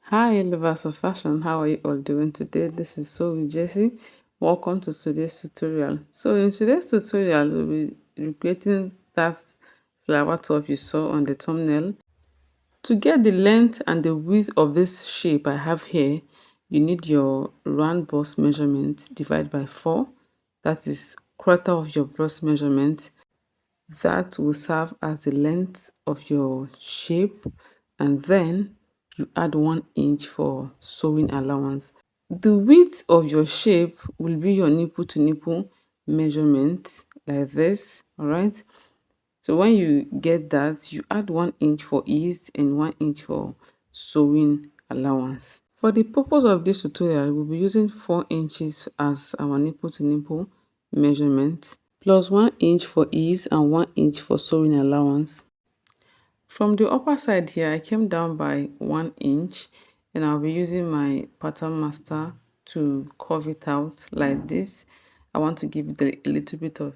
Hi, lovers of fashion. How are you all doing today? This is Soul Jessie. Welcome to today's tutorial. So in today's tutorial, we'll be recreating that flower top you saw on the thumbnail. To get the length and the width of this shape I have here, you need your round bust measurement divided by 4. That is quarter of your bust measurement. That will serve as the length of your shape, and then you add 1 inch for sewing allowance. The width of your shape will be your nipple to nipple measurement, like this. All right, so when you get that, you add 1 inch for ease and 1 inch for sewing allowance. For the purpose of this tutorial, we'll be using 4 inches as our nipple to nipple measurement, plus 1 inch for ease and 1 inch for sewing allowance. From the upper side here, I came down by 1 inch, and I'll be using my pattern master to curve it out like this. I want to give it a little bit of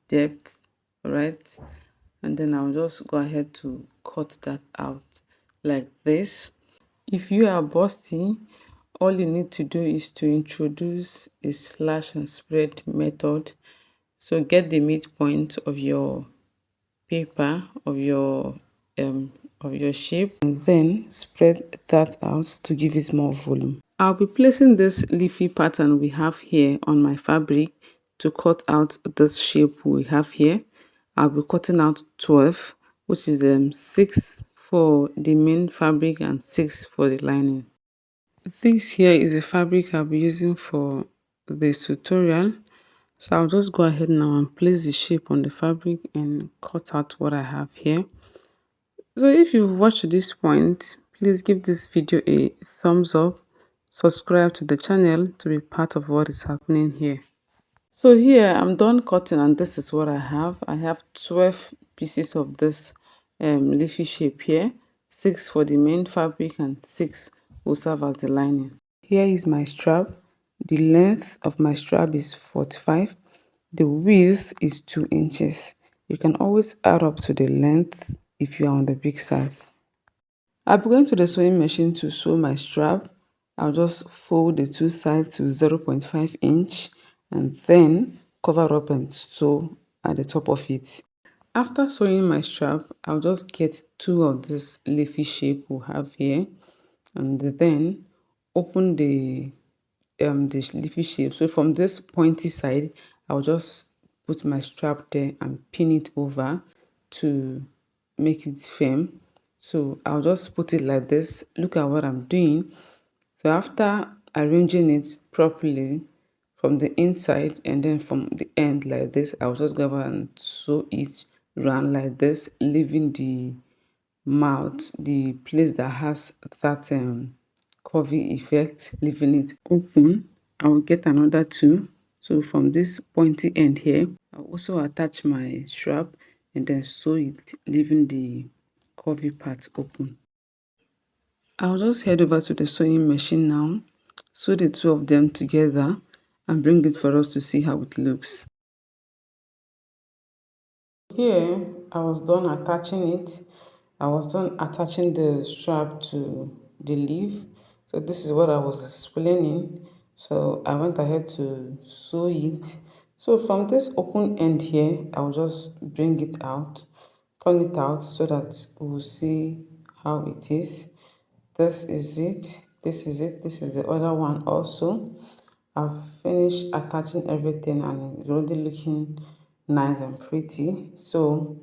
depth, right? And then I'll just go ahead to cut that out like this. If you are busty, all you need to do is to introduce a slash and spread method. So get the midpoint of your paper of your shape, and then spread that out to give it more volume. I'll be placing this leafy pattern we have here on my fabric to cut out this shape we have here. I'll be cutting out 12, which is 6 for the main fabric and 6 for the lining. This here is a fabric I'll be using for this tutorial. So I'll just go ahead now and place the shape on the fabric and cut out what I have here. So if you've watched to this point, please give this video a thumbs up, subscribe to the channel to be part of what is happening here. So here I'm done cutting, and this is what I have. I have 12 pieces of this leafy shape here, 6 for the main fabric and 6 will serve as the lining. Here is my strap. The length of my strap is 45. The width is 2 inches. You can always add up to the length if you are on the big size. I'll be going to the sewing machine to sew my strap. I'll just fold the two sides to 0.5 inch and then cover up and sew at the top of it. After sewing my strap, I'll just get 2 of this leafy shape we have here and then open the leafy shape. So from this pointy side, I'll just put my strap there and pin it over to make it firm. So I'll just put it like this. Look at what I'm doing. So after arranging it properly from the inside and then from the end like this, I'll just go over and sew it round like this, leaving the mouth, the place that has that curvy effect, leaving it open. I will get another 2. So from this pointy end here, I'll also attach my strap and then sew it, leaving the curvy part open. I'll just head over to the sewing machine now, sew the 2 of them together and bring it for us to see how it looks. Here, I was done attaching it. I was done attaching the strap to the leaf. So this is what I was explaining. So I went ahead to sew it. So from this open end here, I'll just bring it out, turn it out so that we'll see how it is. This is it. This is it. This is the other one also. I've finished attaching everything and it's already looking nice and pretty. So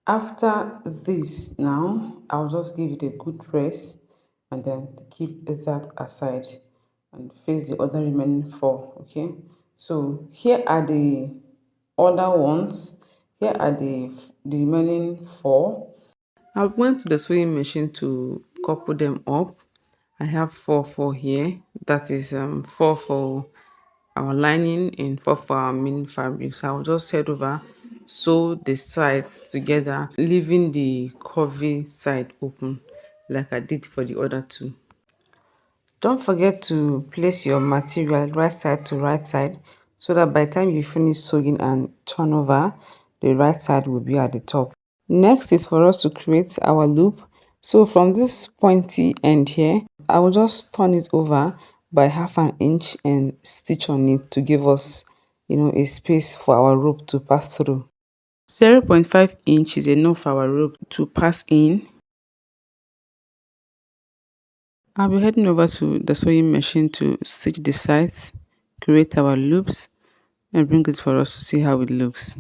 after this now, I'll just give it a good press and then keep that aside and face the other remaining 4. Okay, so here are the other ones. Here are the remaining 4. I went to the sewing machine to couple them up. I have 4 here. That is 4 for our lining and 4 for our main fabric. So I'll just head over, sew the sides together, leaving the curvy side open like I did for the other 2. Don't forget to place your material right side to right side so that by the time you finish sewing and turn over, the right side will be at the top. Next is for us to create our loop. So from this pointy end here, I will just turn it over by 1/2 inch and stitch on it to give us, a space for our rope to pass through. 0.5 inch is enough for our rope to pass in. I'll be heading over to the sewing machine to stitch the sides, create our loops, and bring it for us to see how it looks.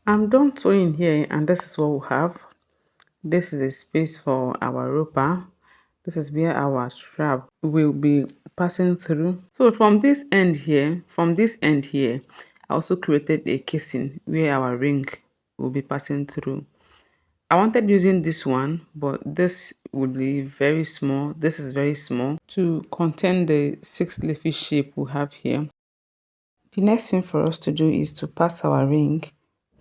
I'm done sewing here, and this is what we have. This is a space for our roper. This is where our strap will be passing through. So from this end here, I also created a casing where our ring will be passing through. I wanted using this one, but this would be very small. This is very small to contain the 6 leafy shape we have here. The next thing for us to do is to pass our ring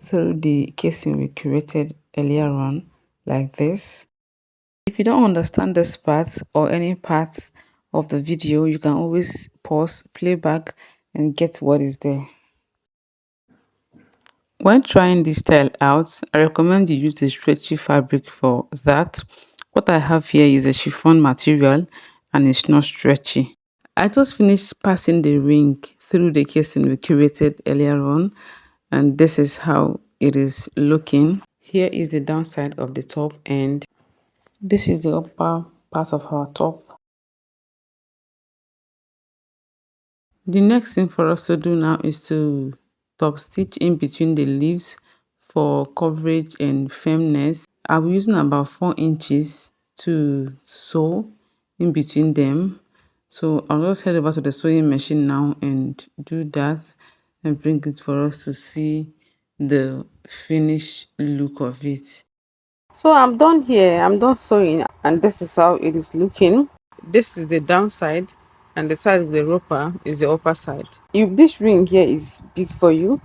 through the casing we created earlier on, like this. If you don't understand this part or any parts of the video, you can always pause, play back, and get what is there. When trying this style out, I recommend you use a stretchy fabric for that. What I have here is a chiffon material and it's not stretchy. I just finished passing the ring through the casing we created earlier on, and this is how it is looking. Here is the downside of the top, and this is the upper part of our top. The next thing for us to do now is to top stitch in between the leaves for coverage and firmness. I'll be using about 4 inches to sew in between them. So I'll just head over to the sewing machine now and do that and bring it for us to see the finished look of it. So I'm done here. I'm done sewing, and this is how it is looking. This is the downside, and the side of the roper is the upper side. If this ring here is big for you,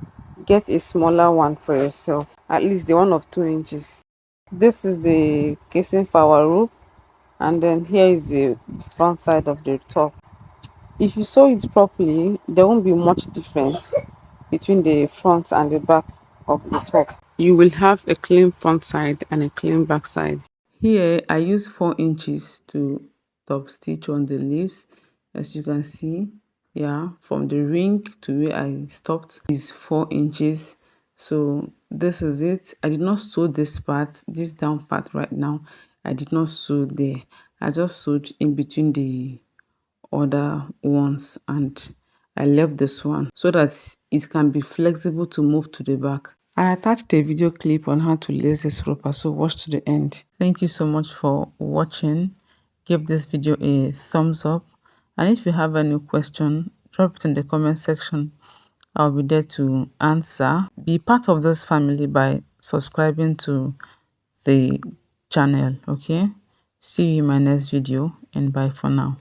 get a smaller one for yourself, at least the one of 2 inches. This is the casing for our rope, and then here is the front side of the top. If you sew it properly, there won't be much difference between the front and the back of the top. You will have a clean front side and a clean back side. Here I use 4 inches to top stitch on the leaves. As you can see, yeah, from the ring to where I stopped is 4 inches. So this is it. I did not sew this part, this down part right now. I did not sew there. I just sewed in between the other ones, and I left this one so that it can be flexible to move to the back. I attached a video clip on how to lace this roper, so watch to the end. Thank you so much for watching. Give this video a thumbs up, and if you have any question, drop it in the comment section. I'll be there to answer. Be part of this family by subscribing to the channel. Okay, see you in my next video, and bye for now.